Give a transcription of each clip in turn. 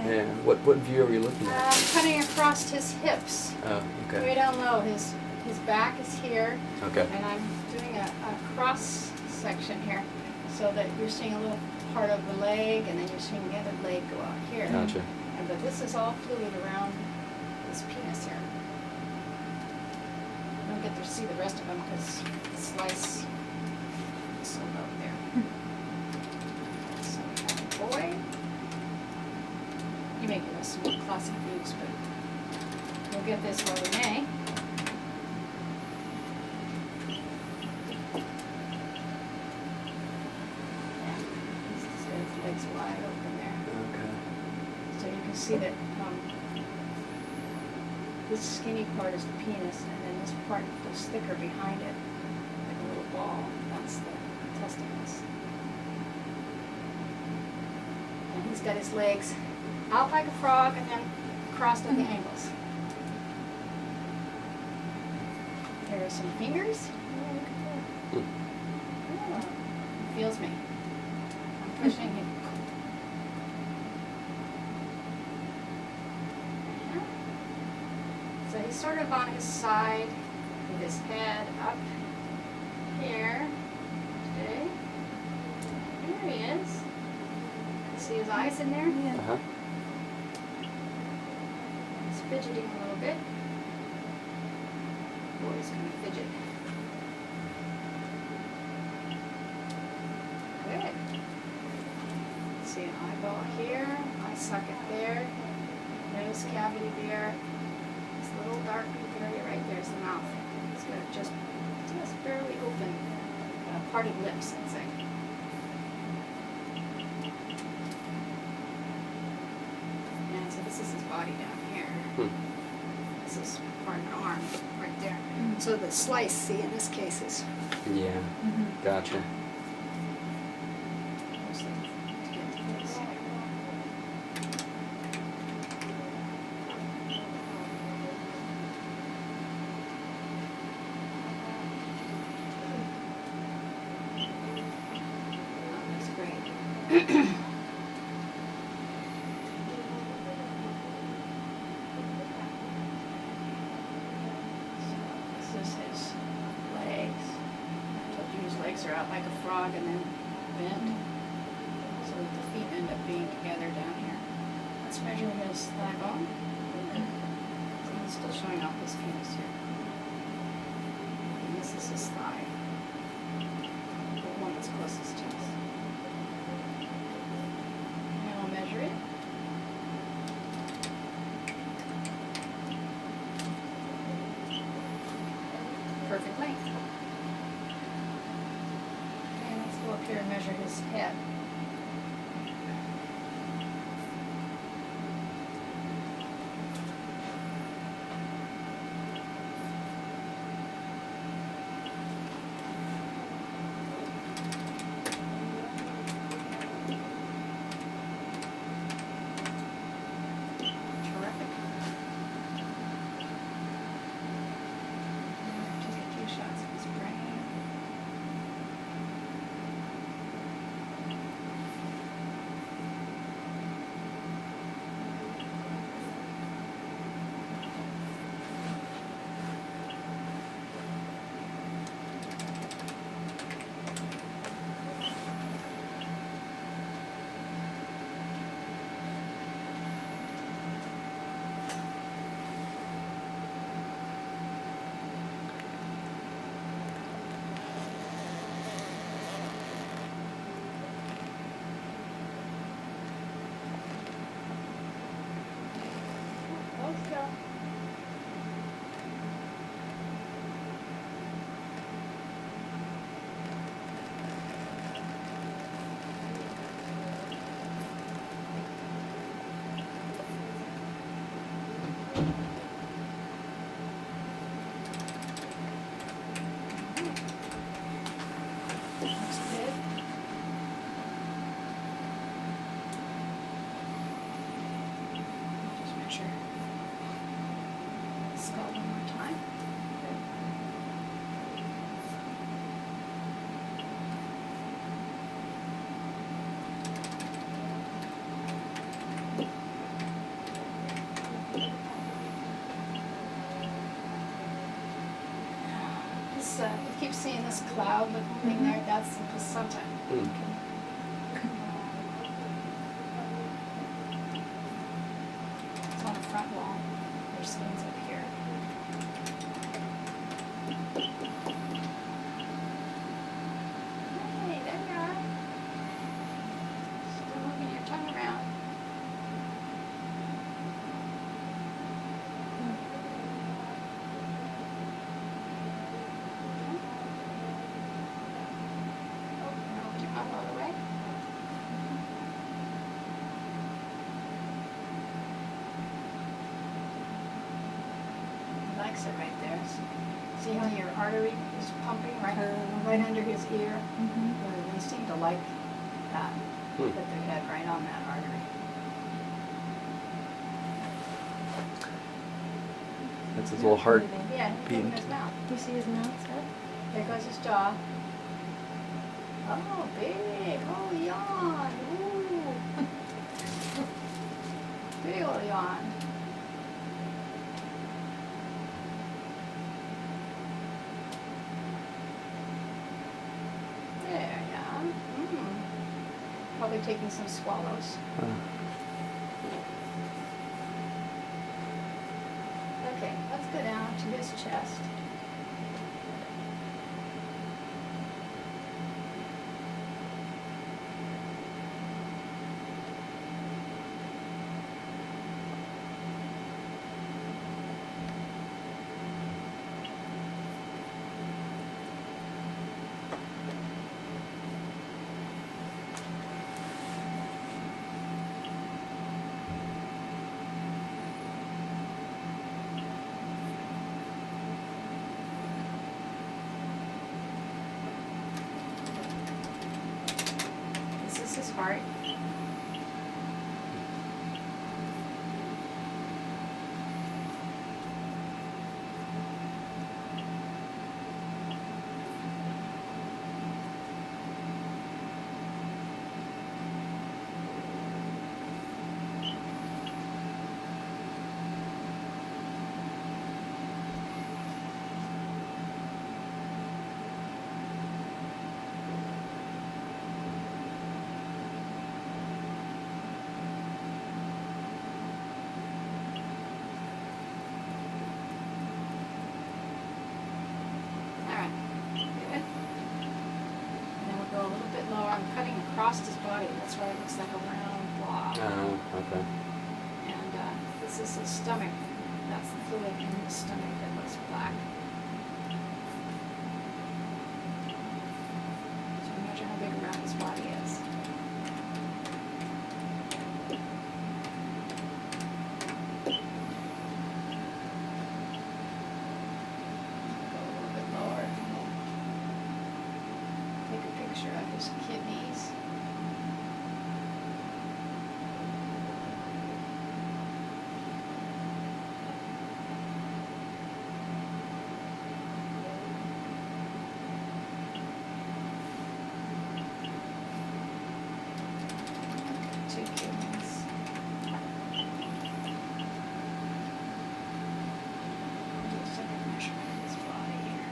Yeah. What view are we looking at? Cutting across his hips. Oh, okay. Way down low. His back is here. Okay. And I'm doing a cross section here, so that you're seeing a little part of the leg, and then you're seeing the other leg go out here. Gotcha. But this is all fluid around his penis here. I don't get to see the rest of him because the slice is so low there. So we have a boy. You may give us some classic views, but we'll get this while we may. Yeah, he's got his legs wide open there. Okay. So you can see that this skinny part is the penis, and then this part goes thicker behind it, like a little ball. That's the testicles. And he's got his legs out like a frog and then crossed at the ankles. There are some fingers. Hmm. Oh, he feels me. I'm pushing him. So he's sort of on his side with his head up here. Okay. There he is. See his eyes in there? Yeah. Uh-huh. He's fidgeting a little bit. Boy's gonna fidget. Good. See an eyeball here, eye socket there, nose cavity there. This little dark pink area right there is the mouth. It's got just barely open, parted lips, I'd say. And so this is his body down here. Hmm. This is part of an arm right there. So the slice, see, in this case is Yeah. Mhm. Gotcha. mostly to get to this. Oh, that's great. So this is his legs. I told you his legs are out like a frog and then bent, so that the feet end up being together down here. Let's measure his thigh bone. So he's still showing off his penis here. And this is his thigh. The one that's closest to us. And I'll measure it. Perfect length. Okay, let's go up here and measure his head. Terrific. Take a few shots of his brain. Let's go. Looks good. Just measure the skull one more time. Good. you keep seeing this cloud looking thing there, that's the placenta. Mm. It's on the front wall. Their skin's up here. Hey, there you are. Still moving your tongue around. Open your mouth all the way. He likes it right there. See how your artery is pumping right under his ear? They seem to like that. Hmm. Put their head right on that artery. That's his little heart. Yeah, he's Beating. in his mouth. You see his mouth set? There goes his jaw. Oh, big. Oh, yawn. Ooh. Big ol' yawn. There, yeah. Probably taking some swallows. Okay, let's go down to his chest. This is his heart. Alright, good. And then we'll go a little bit lower. I'm cutting across his body. That's why it looks like a round blob. Oh, okay. And this is his stomach. That's the fluid in his stomach that looks black. So imagine how big around his body is. Go a little bit lower. And we'll take a picture of his kidneys. Two kidneys. I'll do a second measurement of his body here.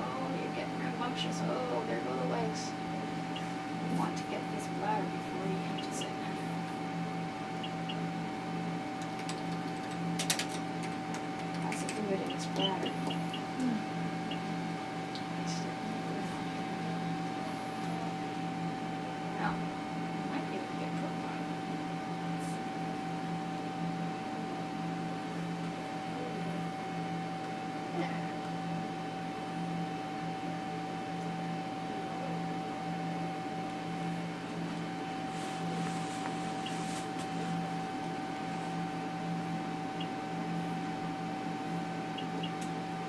Oh, you're getting rambunctious. Oh, there go the legs. You want to get this bladder before he empties it. That's the fluid in his bladder. Now, might be able to get profile. There.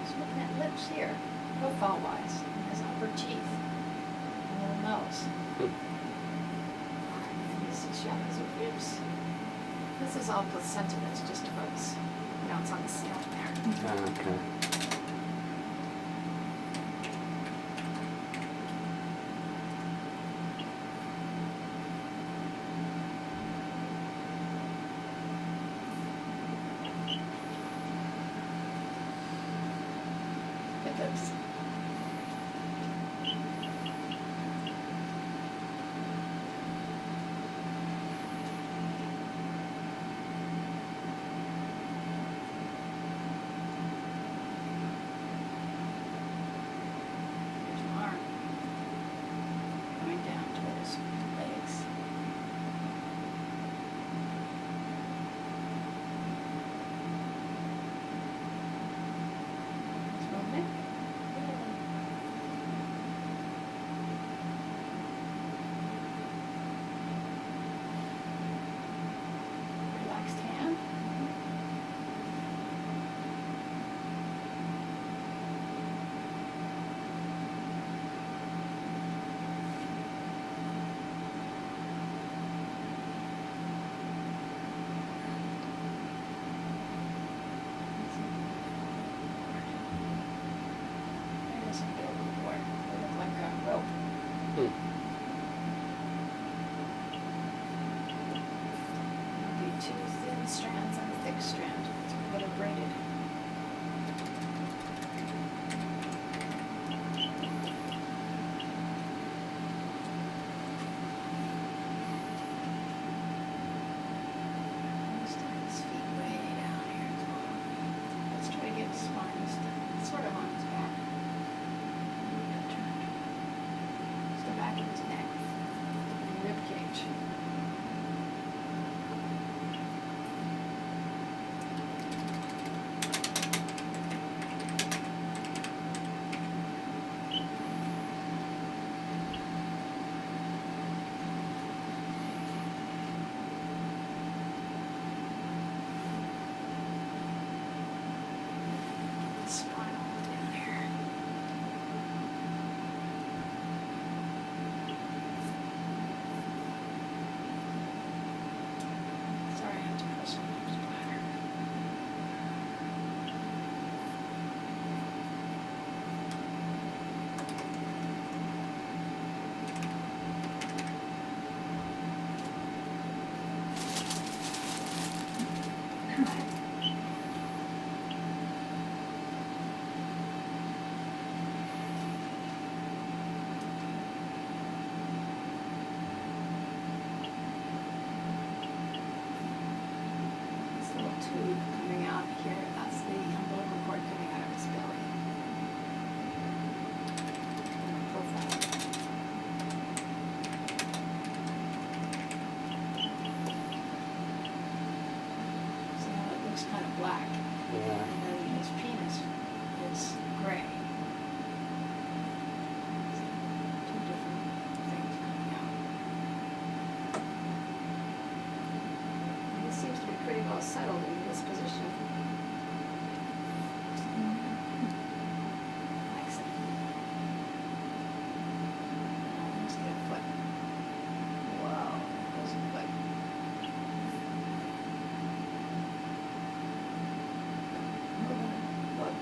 Just looking at lips here, profile-wise, and his upper teeth, and little nose. Hmm. This is Shannon's ribs. This This is all placenta that's just about, it's on the ceiling there. Okay. Get those. There's an arm coming down toward his legs. It's moving. Relaxed hand. There's some billboard. They look like a rope. Hmm. Be two thin strands and a thick strand that are braided. Understand his feet way down here as well. Let's try to get his spine sort of on his back. It's the back of his neck and rib cage. Spinal down here. Sorry, I have to press on his bladder. This little tube coming out here, that's the umbilical cord coming out of his belly. And the profile. See how it looks kind of black, Yeah. and then his penis is gray. Two different things coming out. He seems to be pretty well settled in this position. Likes it. Now let's get a foot. Whoa, there goes a foot. Foot.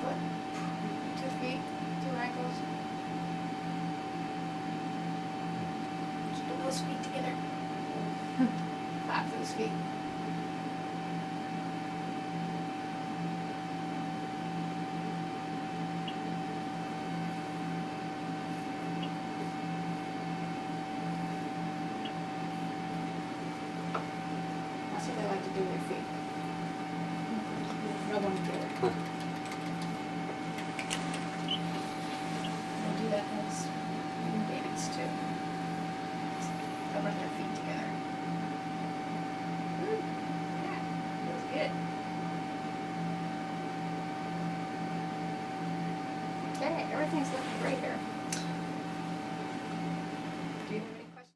Foot. 2 feet, 2 ankles. Keep those feet together. Clap those feet. That's what they like to do with their feet. Rub them together. Huh. They do that as human babies too. Just rub their feet together. Yeah, feels good. Okay, everything's looking great here. Do you